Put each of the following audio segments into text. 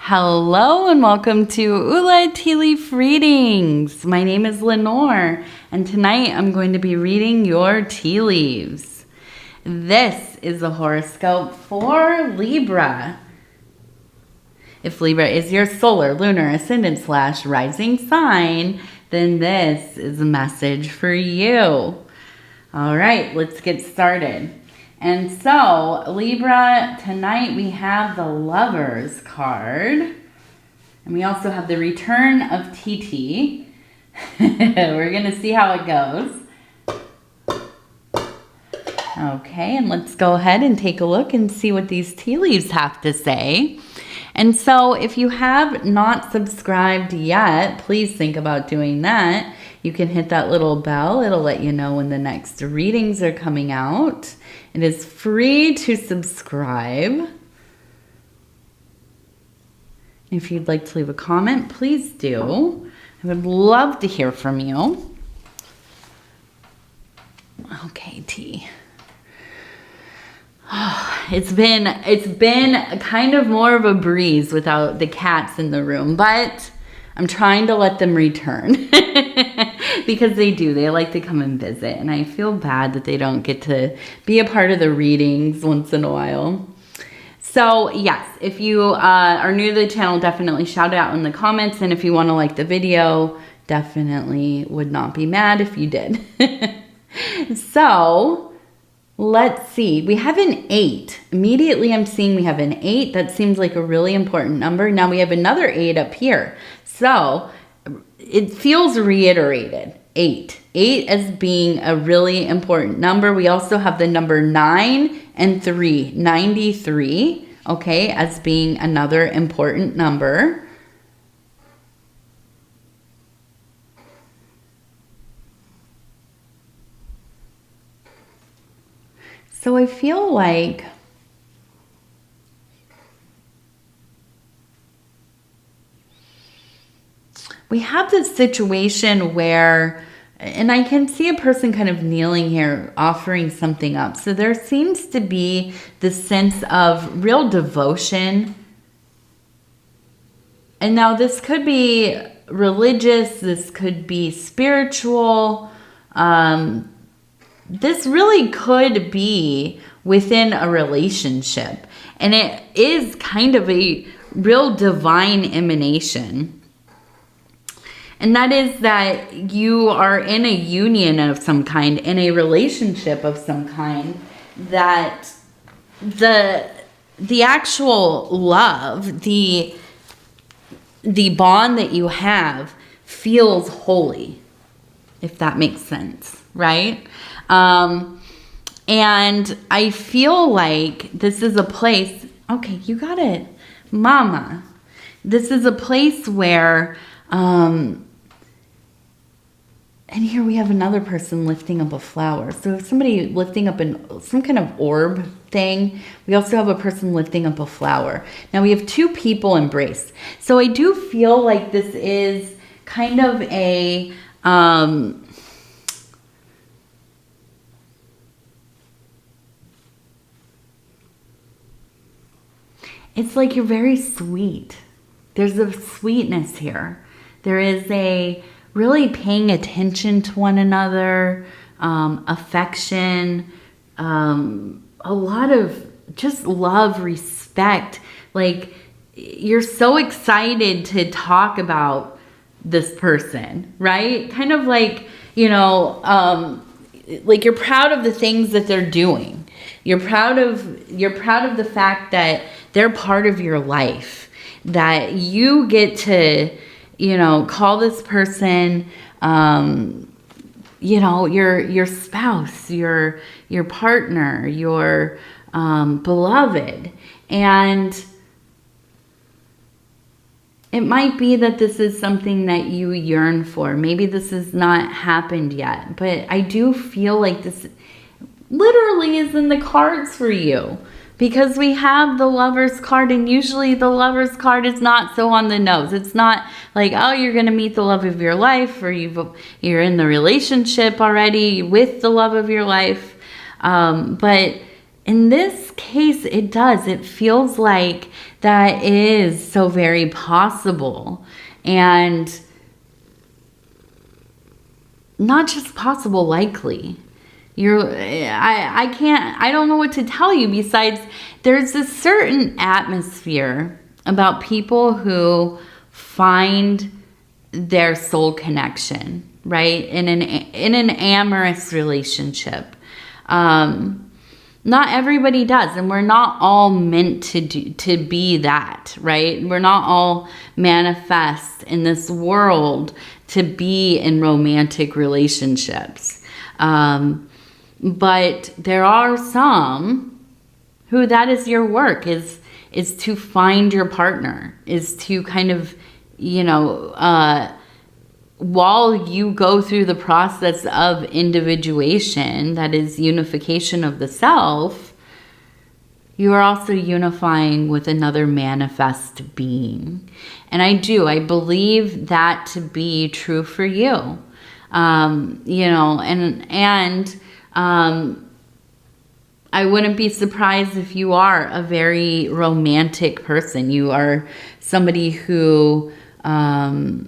Hello and welcome to Ula Tea Leaf Readings. My name is Lenore and tonight I'm going to be reading your tea leaves. This is a horoscope for Libra. If Libra is your solar, lunar, ascendant / rising sign, then this is a message for you. All right, let's get started. And so, Libra, tonight we have the Lovers card. And we also have the Return of TT. We're going to see how it goes. Okay, and let's go ahead and take a look and see what these tea leaves have to say. And so, if you have not subscribed yet, please think about doing that. You can hit that little bell. It'll let you know when the next readings are coming out. It is free to subscribe. If you'd like to leave a comment, please do. I would love to hear from you. Okay, T. Oh, it's been kind of more of a breeze without the cats in the room, but I'm trying to let them return because they do. They like to come and visit, and I feel bad that they don't get to be a part of the readings once in a while. So, yes, if you are new to the channel, definitely shout it out in the comments, and if you want to like the video, definitely would not be mad if you did. So, let's see. We have an 8. Immediately I'm seeing we have an 8. That seems like a really important number. Now we have another 8 up here. So it feels reiterated. 8. 8 as being a really important number. We also have the number 9 and 3. 93, okay, as being another important number. So I feel like we have this situation where, and I can see a person kind of kneeling here, offering something up. So there seems to be this sense of real devotion. And now this could be religious, this could be spiritual, this really could be within a relationship. And it is kind of a real divine emanation. And that is that you are in a union of some kind, in a relationship of some kind, that the actual love, the bond that you have feels holy, if that makes sense, right? And I feel like this is a place, okay, you got it, mama. This is a place where, and here we have another person lifting up a flower. So if somebody lifting up some kind of orb thing, we also have a person lifting up a flower. Now we have two people embraced. So I do feel like this is kind of a, it's like you're very sweet. There's a sweetness here. There is a really paying attention to one another, affection, a lot of just love, respect. Like you're so excited to talk about this person, right? Kind of like, you know, like you're proud of the things that they're doing. You're proud of the fact that they're part of your life, that you get to, you know, call this person, you know, your spouse, your partner, your beloved. And it might be that this is something that you yearn for. Maybe this has not happened yet, but I do feel like this literally is in the cards for you. Because we have the Lover's card, and usually the Lover's card is not so on the nose. It's not like, oh, you're going to meet the love of your life, or you're in the relationship already with the love of your life. But in this case, it does. It feels like that is so very possible. And not just possible, likely. I don't know what to tell you besides there's a certain atmosphere about people who find their soul connection, right? In an amorous relationship. Not everybody does, and we're not all meant to be that, right? We're not all manifest in this world to be in romantic relationships. But there are some who that is your work, is to find your partner, is to kind of, while you go through the process of individuation, that is unification of the self, you are also unifying with another manifest being. And I believe that to be true for you. I wouldn't be surprised if you are a very romantic person. You are somebody who, when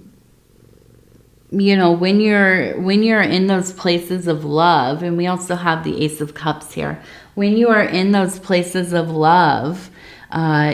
you're in those places of love, and we also have the Ace of Cups here, when you are in those places of love,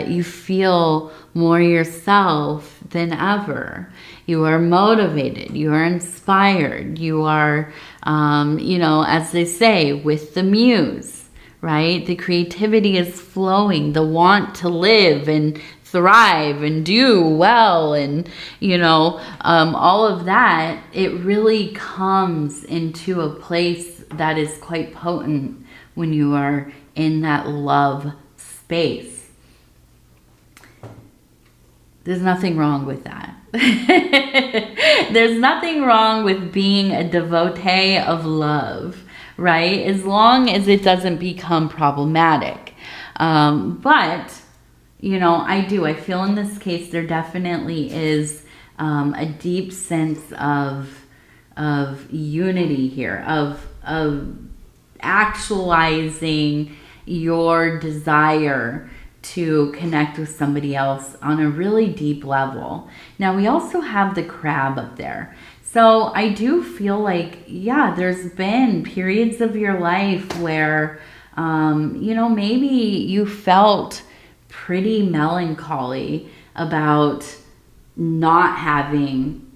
you feel more yourself than ever. You are motivated, you are inspired, you are, as they say, with the muse, right? The creativity is flowing, the want to live and thrive and do well, and all of that, it really comes into a place that is quite potent when you are in that love space. There's nothing wrong with that. There's nothing wrong with being a devotee of love, right? As long as it doesn't become problematic. But I feel in this case there definitely is a deep sense of unity here, of actualizing your desire to connect with somebody else on a really deep level. Now we also have the Crab up there. So I do feel like, there's been periods of your life where, maybe you felt pretty melancholy about not having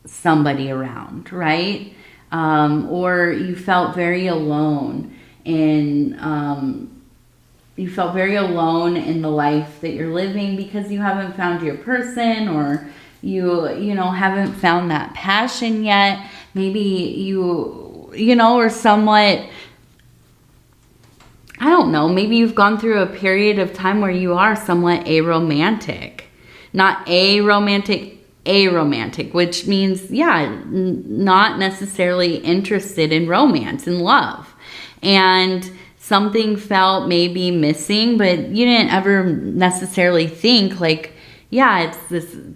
somebody around, right? Or you felt very alone you felt very alone in the life that you're living because you haven't found your person, or you haven't found that passion yet. Maybe you or somewhat, I don't know, maybe you've gone through a period of time where you are somewhat aromantic. Not aromantic, which means, not necessarily interested in romance and love. And something felt maybe missing, but you didn't ever necessarily think like, it's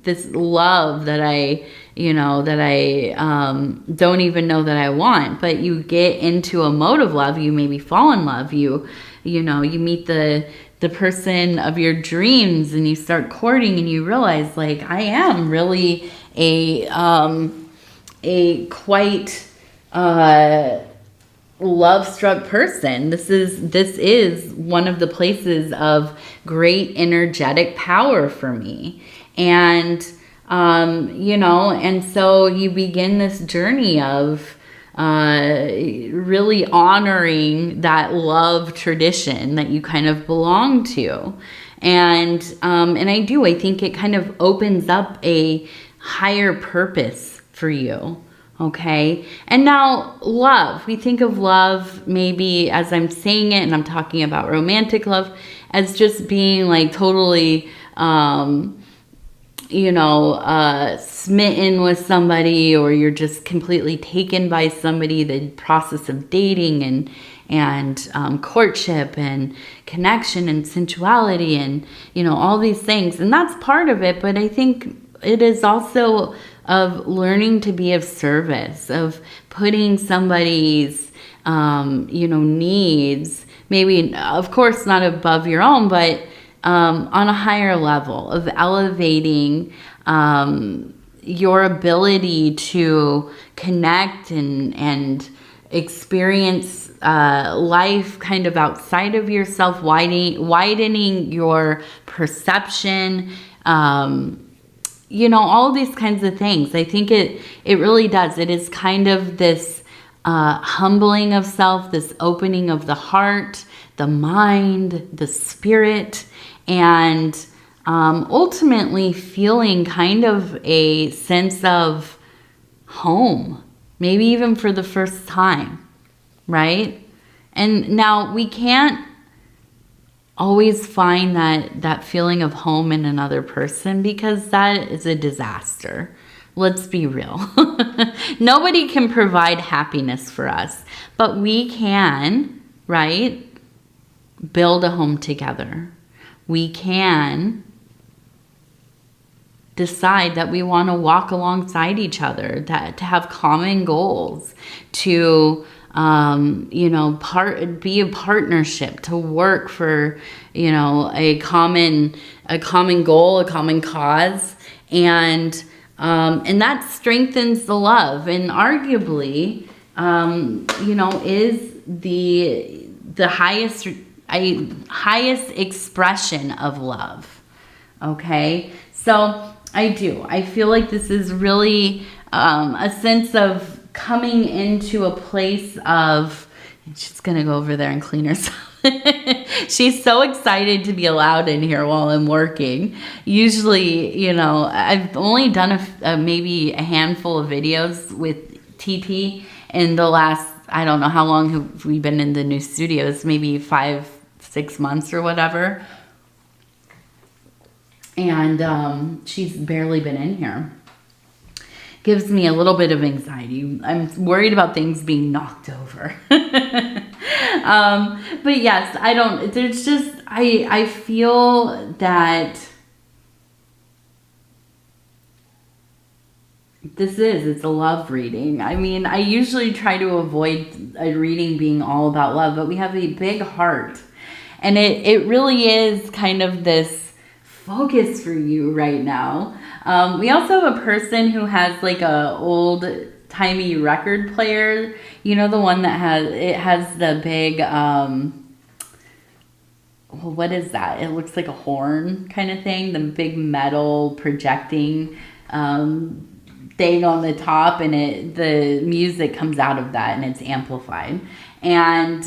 this love that I don't even know that I want. But you get into a mode of love, you maybe fall in love, you meet the person of your dreams, and you start courting, and you realize, like, I am really a quite love-struck person. This is one of the places of great energetic power for me. And and so you begin this journey of really honoring that love tradition that you kind of belong to. And I think it kind of opens up a higher purpose for you. Okay. And now love, we think of love maybe as I'm saying it, and I'm talking about romantic love, as just being like totally, smitten with somebody, or you're just completely taken by somebody, the process of dating and courtship and connection and sensuality and, all these things. And that's part of it. But I think it is also of learning to be of service, of putting somebody's, needs, maybe, of course, not above your own, but on a higher level of elevating your ability to connect and experience life kind of outside of yourself, widening your perception, all these kinds of things. I think it really does. It is kind of this humbling of self, this opening of the heart, the mind, the spirit, and ultimately feeling kind of a sense of home, maybe even for the first time, right? And now we can't always find that feeling of home in another person, because that is a disaster. Let's be real. Nobody can provide happiness for us, but we can, right, build a home together. We can decide that we want to walk alongside each other, to have common goals, to be a partnership, to work for a common goal, a common cause, and that strengthens the love, and arguably is the highest expression of love. Okay, so I feel like this is really a sense of coming into a place of, she's gonna go over there and clean herself. She's so excited to be allowed in here while I'm working. Usually, I've only done maybe a handful of videos with TT in the last, I don't know how long have we been in the new studios, maybe 5-6 months or whatever. And she's barely been in here. Gives me a little bit of anxiety. I'm worried about things being knocked over. But yes, I feel that it's a love reading. I mean, I usually try to avoid a reading being all about love, but we have a big heart. And it really is kind of this focus for you right now. We also have a person who has like a old timey record player, the one that has the big what is that? It looks like a horn kind of thing, the big metal projecting thing on the top, and the music comes out of that and it's amplified. And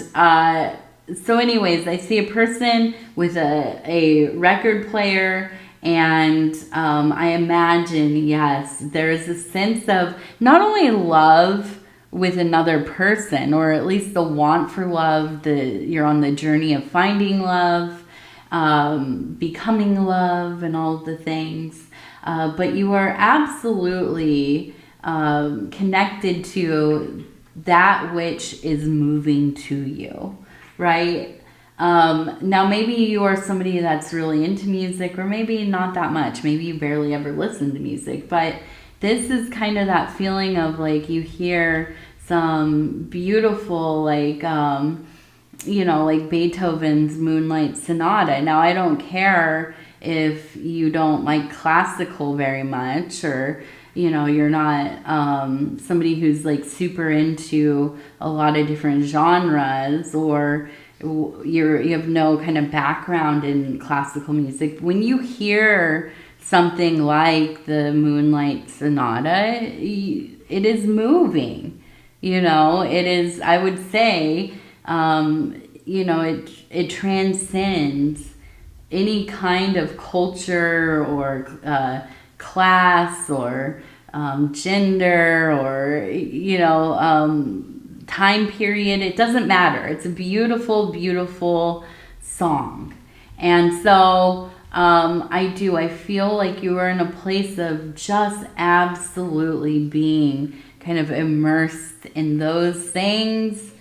so anyways, I see a person with a record player, and I imagine, yes, there is a sense of not only love with another person, or at least the want for love, you're on the journey of finding love, becoming love, and all the things, but you are absolutely connected to that which is moving to you, right? Now maybe you are somebody that's really into music, or maybe not that much. Maybe you barely ever listen to music, but this is kind of that feeling of like you hear some beautiful, like, like Beethoven's Moonlight Sonata. Now I don't care if you don't like classical very much, or you're not somebody who's like super into a lot of different genres, or you have no kind of background in classical music. When you hear something like the Moonlight Sonata, it is moving. It is, I would say, it transcends any kind of culture or class or gender or time period. It doesn't matter. It's a beautiful, beautiful song. And so I feel like you are in a place of just absolutely being kind of immersed in those things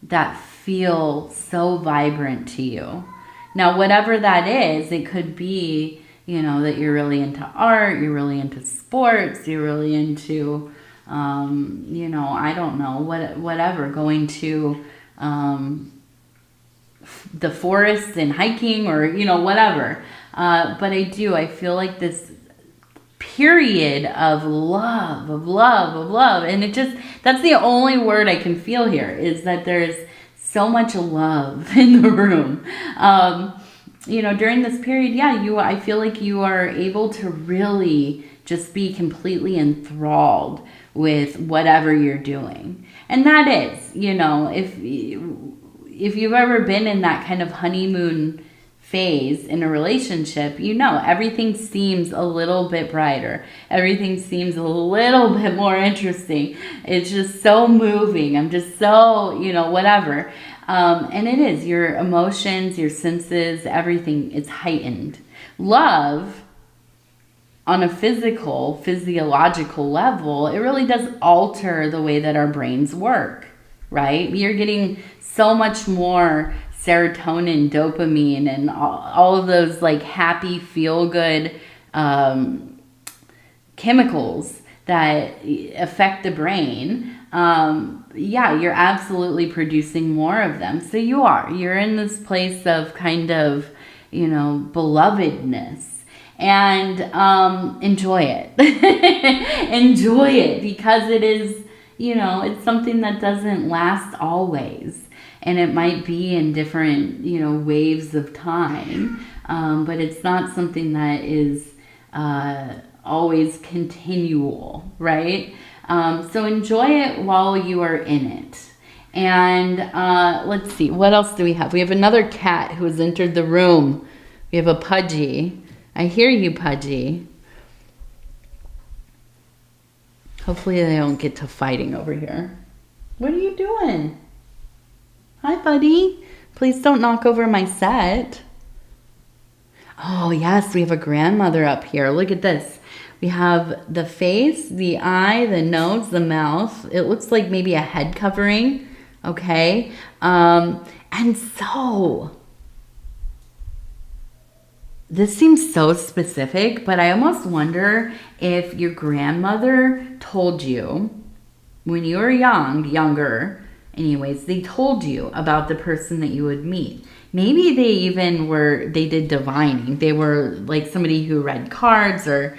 that feel so vibrant to you. Now, whatever that is, it could be, that you're really into art, you're really into sports, you're really into, I don't know, whatever, going to the forest and hiking or, you know, whatever. But I feel like this period of love, and that's the only word I can feel here, is that there's so much love in the room. You know, during this period, I feel like you are able to really just be completely enthralled with whatever you're doing. And that is, you know, if you've ever been in that kind of honeymoon phase in a relationship, you know, everything seems a little bit brighter. Everything seems a little bit more interesting. It's just so moving. I'm just so, you know, whatever. And it is, your emotions, your senses, everything is heightened. Love, on a physiological level, it really does alter the way that our brains work, right? You're getting so much more serotonin, dopamine, and all of those like happy, feel-good chemicals that affect the brain. You're absolutely producing more of them. So you're in this place of kind of, you know, belovedness. And enjoy it. Enjoy it, because it is, you know, it's something that doesn't last always. And it might be in different, you know, waves of time. But it's not something that is always continual, right? So enjoy it while you are in it. And let's see, what else do we have? We have another cat who has entered the room. We have a Pudgy. I hear you, Pudgy. Hopefully they don't get to fighting over here. What are you doing? Hi, buddy. Please don't knock over my set. Oh, yes, we have a grandmother up here. Look at this. We have the face, the eye, the nose, the mouth. It looks like maybe a head covering. Okay. And so, this seems so specific, but I almost wonder if your grandmother told you when you were younger, anyways, they told you about the person that you would meet. Maybe they did divining. They were like somebody who read cards or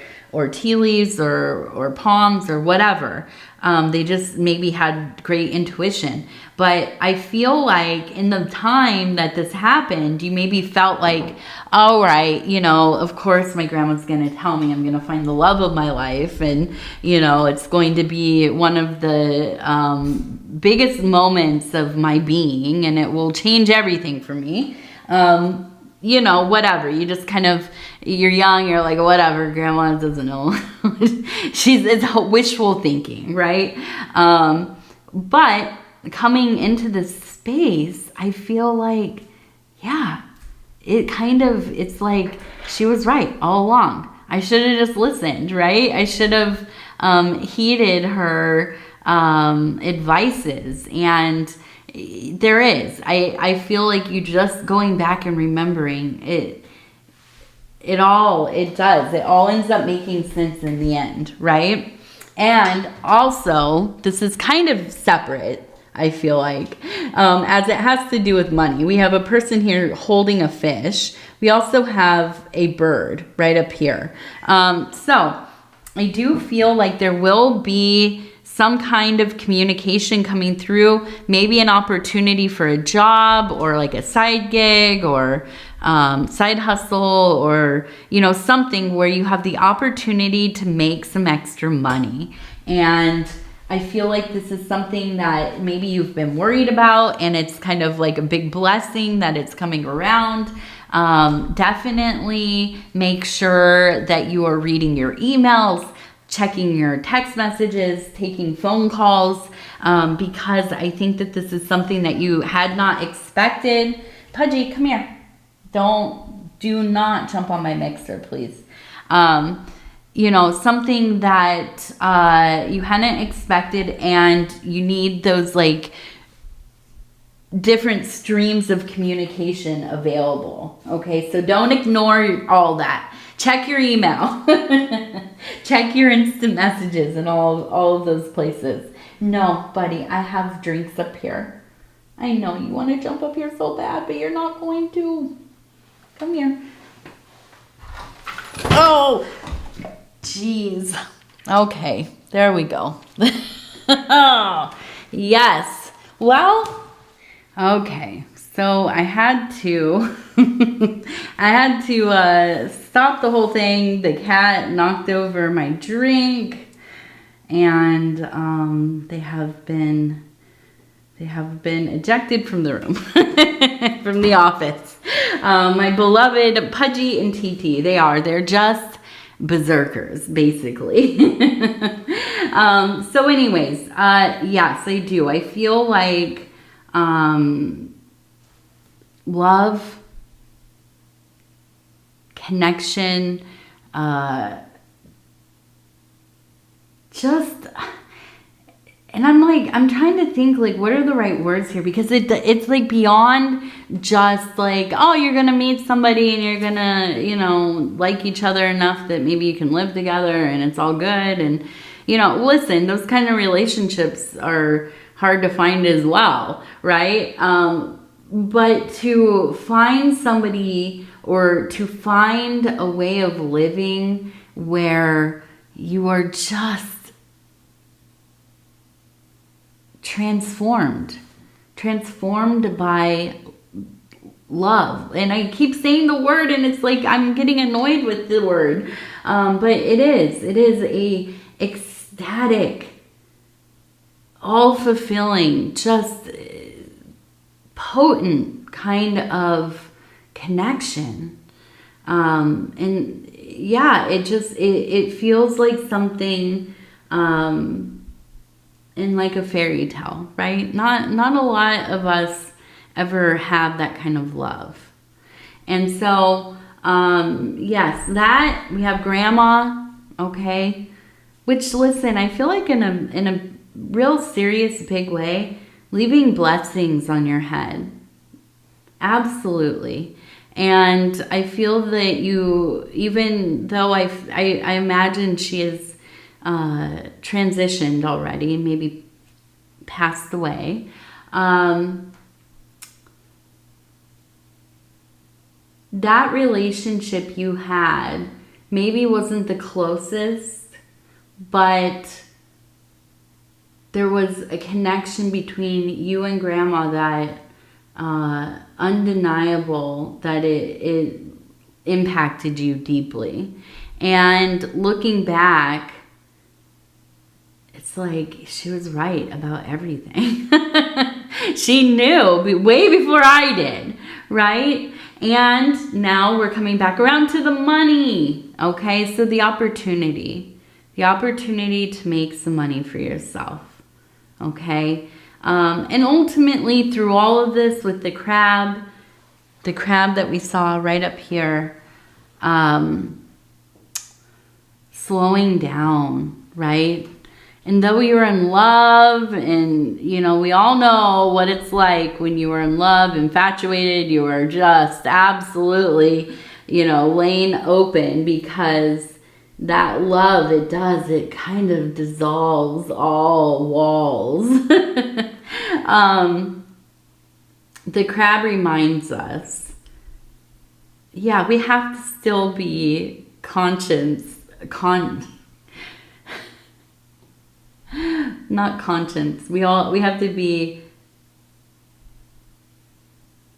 tea leaves or palms or whatever. They just maybe had great intuition. But I feel like in the time that this happened, you maybe felt like, all right, you know, of course my grandma's going to tell me I'm going to find the love of my life. And, you know, it's going to be one of the biggest moments of my being, and it will change everything for me. You know, whatever. You just kind of, you're young, you're like, whatever, grandma doesn't know. It's wishful thinking, right? But coming into this space, I feel like, it's like she was right all along. I should have just listened, right? I should have heeded her advices. And there is. I feel like you just going back and remembering it all ends up making sense in the end, right? And also, this is kind of separate, I feel like, as it has to do with money. We have a person here holding a fish. We also have a bird right up here. So I do feel like there will be some kind of communication coming through, maybe an opportunity for a job or like a side gig or side hustle, or, you know, something where you have the opportunity to make some extra money. And I feel like this is something that maybe you've been worried about, and it's kind of like a big blessing that it's coming around. Definitely make sure that you are reading your emails, checking your text messages, taking phone calls, because I think that this is something that you had not expected. Pudgy, come here. Do not jump on my mixer, please. You know, something that you hadn't expected, and you need those like different streams of communication available. Okay, so don't ignore all that. Check your email. Check your instant messages and all of those places. No, buddy, I have drinks up here. I know you want to jump up here so bad, but you're not going to. Come here. Oh, jeez. Okay, there we go. Yes. Well, okay. So I had to, stop the whole thing. The cat knocked over my drink, and they have been ejected from the room, from the office. My beloved Pudgy and TT, they're just berserkers, basically. So anyways, yes, I do. I feel like love, connection, just, and I'm trying to think, like, what are the right words here? Because it's like beyond just like, oh, you're going to meet somebody and you're going to, you know, like each other enough that maybe you can live together and it's all good. And, you know, listen, those kind of relationships are hard to find as well, right? But to find somebody, or to find a way of living where you are just transformed by love. And I keep saying the word, and it's like I'm getting annoyed with the word, but it is a ecstatic, all fulfilling, just potent kind of connection. And yeah, it feels like something in like a fairy tale, right? Not a lot of us ever have that kind of love. And so yes, that we have grandma, okay, which, listen, I feel like in a real serious big way, leaving blessings on your head. Absolutely. And I feel that you, even though I imagine she is transitioned already, maybe passed away, that relationship you had maybe wasn't the closest, but there was a connection between you and grandma that undeniable, that it impacted you deeply. And looking back, it's like she was right about everything. She knew way before I did, right? And now we're coming back around to the money, okay? So the opportunity to make some money for yourself, okay? And ultimately, through all of this, with the crab that we saw right up here, slowing down, right? And though you're in love, and, you know, we all know what it's like when you are in love, infatuated, you are just absolutely, you know, laying open, because that love, it kind of dissolves all walls. The crab reminds us, yeah, we have to still be not conscience. We have to be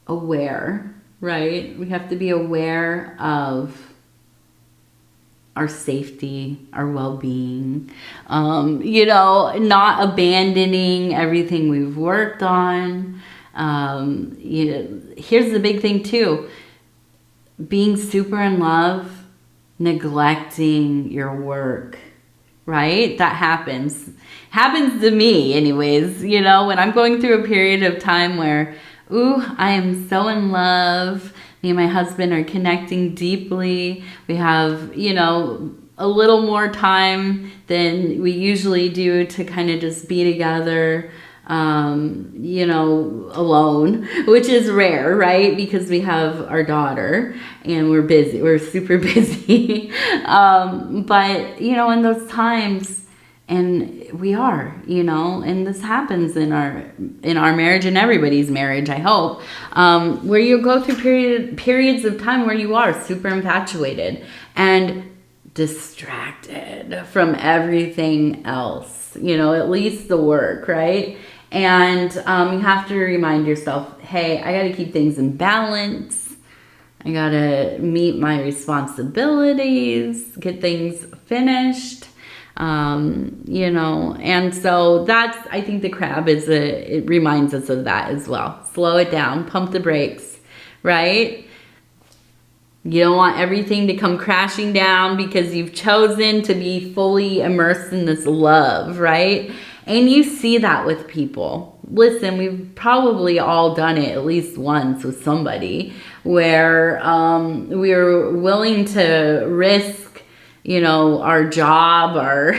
aware, right? We have to be aware of our safety, our well-being, you know, not abandoning everything we've worked on. You know, here's the big thing too, being super in love, neglecting your work, right? That happens to me anyways, you know, when I'm going through a period of time where, ooh, I am so in love, me and my husband are connecting deeply, we have, you know, a little more time than we usually do to kind of just be together, you know, alone, which is rare, right? Because we have our daughter and we're busy, we're super busy. But, you know, in those times, And we are, you know, and this happens in our marriage and everybody's marriage, I hope, where you go through periods of time where you are super infatuated and distracted from everything else, you know, at least the work, right? And you have to remind yourself, hey, I got to keep things in balance. I got to meet my responsibilities, get things finished. You know, and so that's, I think the crab it reminds us of that as well. Slow it down, pump the brakes, right? You don't want everything to come crashing down because you've chosen to be fully immersed in this love, right? And you see that with people. Listen, we've probably all done it at least once with somebody where we were willing to risk, you know, our job, our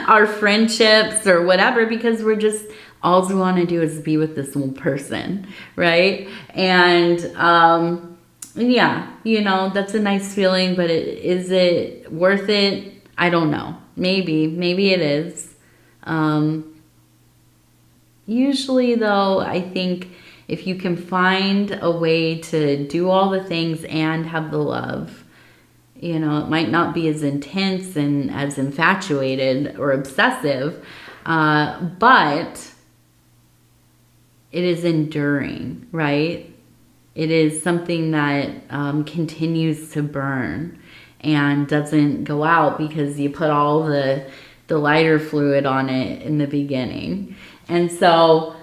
our friendships or whatever, because we're just, all we want to do is be with this one person, right? And yeah, you know, that's a nice feeling, but is it worth it? I don't know. Maybe it is. Usually though, I think if you can find a way to do all the things and have the love, you know, it might not be as intense and as infatuated or obsessive, but it is enduring, right? It is something that continues to burn and doesn't go out because you put all the lighter fluid on it in the beginning. And so,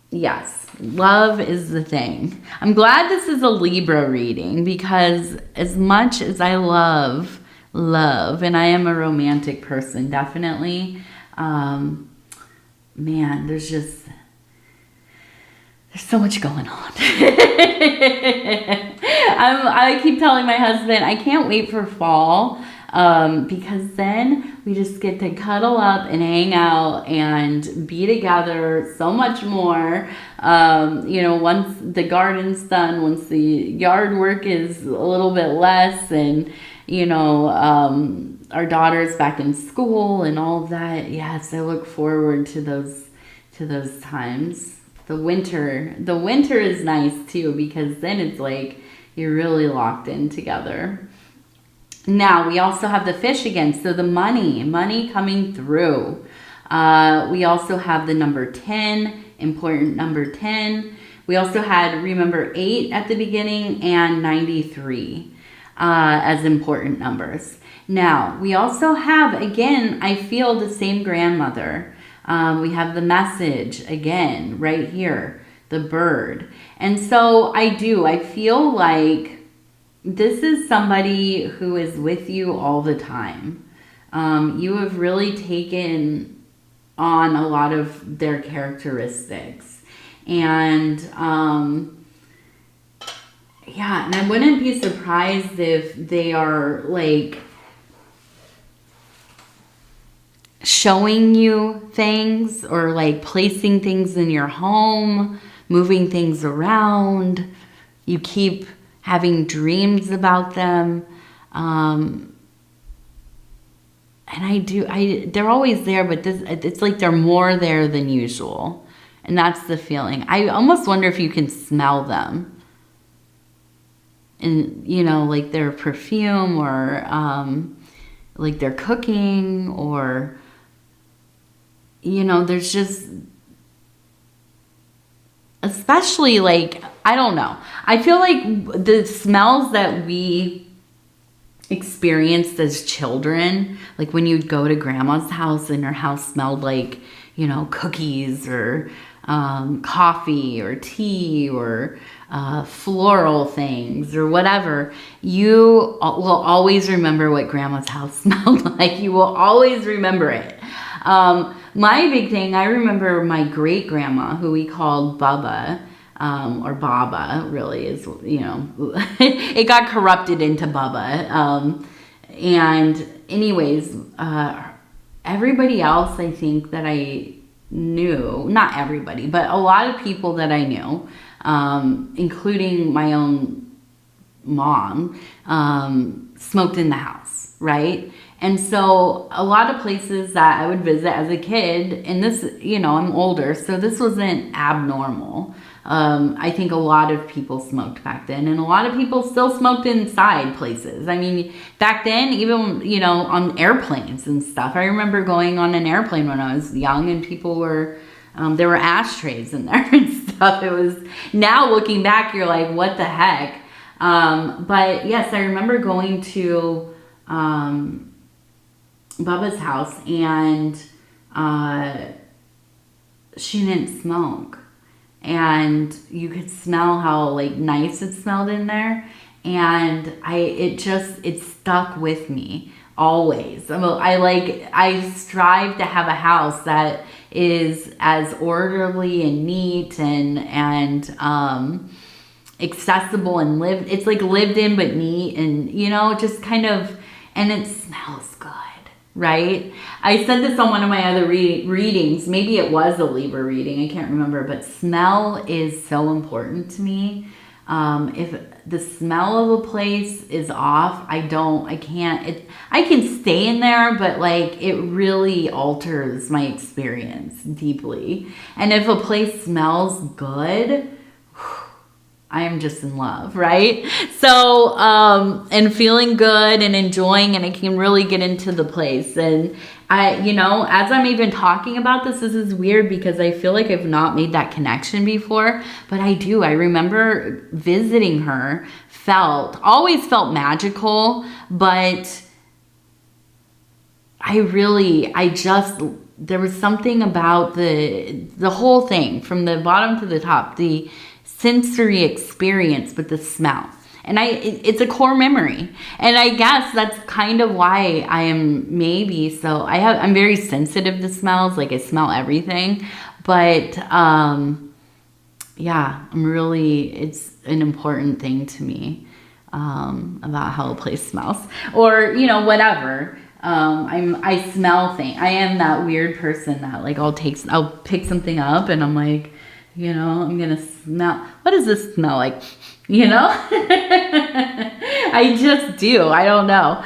yes. Love is the thing. I'm glad this is a Libra reading because as much as I love, and I am a romantic person, definitely, man, there's so much going on. I keep telling my husband, I can't wait for fall. Because then we just get to cuddle up and hang out and be together so much more. You know, once the garden's done, once the yard work is a little bit less, and, you know, our daughter's back in school and all of that. Yes, I look forward to those times. The winter is nice too, because then it's like you're really locked in together. Now, we also have the fish again, so the money coming through. We also have the number 10, important number 10. We also had, remember, 8 at the beginning and 93 as important numbers. Now, we also have, again, I feel the same grandmother. We have the message, again, right here, the bird. And so I feel like this is somebody who is with you all the time. You have really taken on a lot of their characteristics. And yeah, and I wouldn't be surprised if they are like showing you things or like placing things in your home, moving things around. You keep having dreams about them. And they're always there, but it's like they're more there than usual. And that's the feeling. I almost wonder if you can smell them. And, you know, like their perfume or like their cooking or, you know, there's just, especially like, I don't know. I feel like the smells that we experienced as children, like when you'd go to grandma's house and her house smelled like, you know, cookies or coffee or tea or floral things or whatever, you will always remember what grandma's house smelled like. You will always remember it. My big thing, I remember my great grandma, who we called Bubba, or Baba, really is, you know, it got corrupted into Bubba. And anyways, everybody else, I think that I knew, not everybody, but a lot of people that I knew, including my own mom, smoked in the house, right? And so a lot of places that I would visit as a kid, and this, you know, I'm older, so this wasn't abnormal. I think a lot of people smoked back then, and a lot of people still smoked inside places. I mean, back then, even, you know, on airplanes and stuff. I remember going on an airplane when I was young, and people were, there were ashtrays in there and stuff. It was, now looking back, you're like, what the heck? But yes, I remember going to Bubba's house, and she didn't smoke, and you could smell how like nice it smelled in there, and it stuck with me always. I strive to have a house that is as orderly and neat and accessible and it's like lived in but neat, and you know, just kind of, and it smells good, right? I said this on one of my other readings. Maybe it was a Libra reading, I can't remember, but smell is so important to me. If the smell of a place is off, I can stay in there, but like it really alters my experience deeply. And if a place smells good, I am just in love, right? So, and feeling good and enjoying, and I can really get into the place. And you know, as I'm even talking about this is weird because I feel like I've not made that connection before, but I do. I remember visiting her, always felt magical, but there was something about the whole thing from the bottom to the top, the sensory experience with the smell. And it's a core memory. And I guess that's kind of why I am I'm very sensitive to smells. Like I smell everything. But yeah, it's an important thing to me about how a place smells. Or, you know, whatever. I smell things. I am that weird person that like I'll pick something up and I'm like, you know, I'm gonna smell. What does this smell like? You know? I just do. I don't know.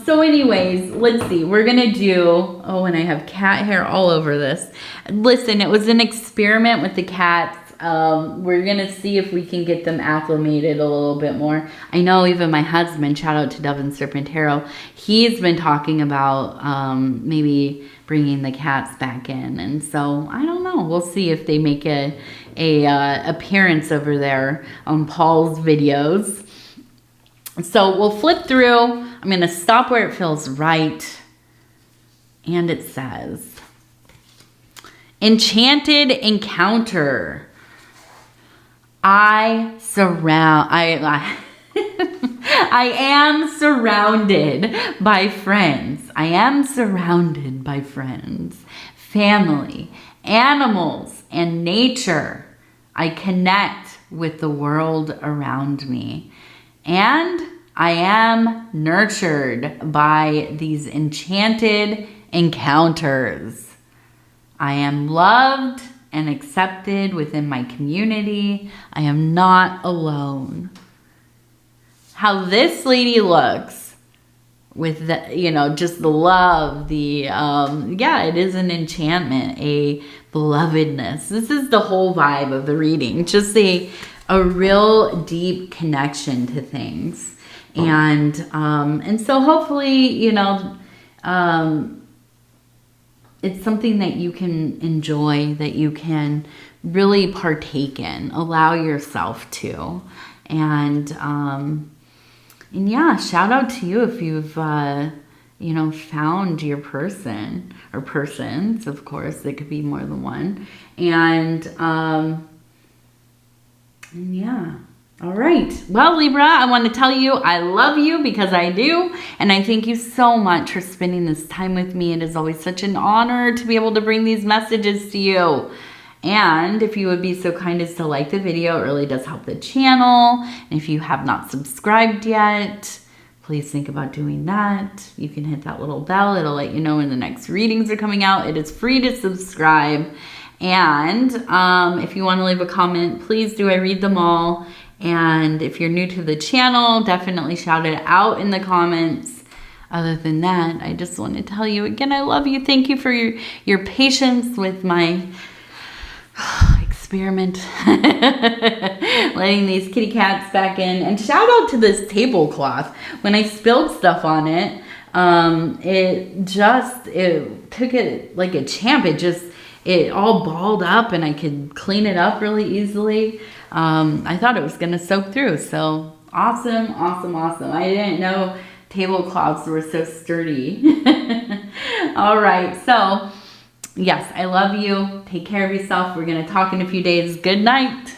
So anyways, let's see. We're gonna do, and I have cat hair all over this. Listen, it was an experiment with the cats. We're gonna see if we can get them acclimated a little bit more. I know even my husband, shout out to Dove and Serpentero, he's been talking about maybe bringing the cats back in, and so I don't know. We'll see if they make a appearance over there on Paul's videos. So we'll flip through. I'm gonna stop where it feels right, and it says, Enchanted Encounter. I am surrounded by friends. I am surrounded by friends, family, animals, and nature. I connect with the world around me. And I am nurtured by these enchanted encounters. I am loved and accepted within my community. I am not alone. How this lady looks with the, you know, just the love, it is an enchantment, a belovedness. This is the whole vibe of the reading. Just a real deep connection to things. And so hopefully, you know, it's something that you can enjoy, that you can really partake in, allow yourself to. And yeah, shout out to you if you've, you know, found your person or persons, of course, it could be more than one. And yeah. All right. Well, Libra, I want to tell you I love you because I do. And I thank you so much for spending this time with me. It is always such an honor to be able to bring these messages to you. And if you would be so kind as to like the video, it really does help the channel. And if you have not subscribed yet, please think about doing that. You can hit that little bell. It'll let you know when the next readings are coming out. It is free to subscribe. And if you want to leave a comment, please do. I read them all. And if you're new to the channel, definitely shout it out in the comments. Other than that, I just want to tell you again, I love you. Thank you for your patience with my experiment. Letting these kitty cats back in. And shout out to this tablecloth. When I spilled stuff on it, it took it like a champ. It all balled up and I could clean it up really easily. I thought it was going to soak through. So awesome, awesome, awesome. I didn't know tablecloths were so sturdy. All right. So yes, I love you. Take care of yourself. We're going to talk in a few days. Good night.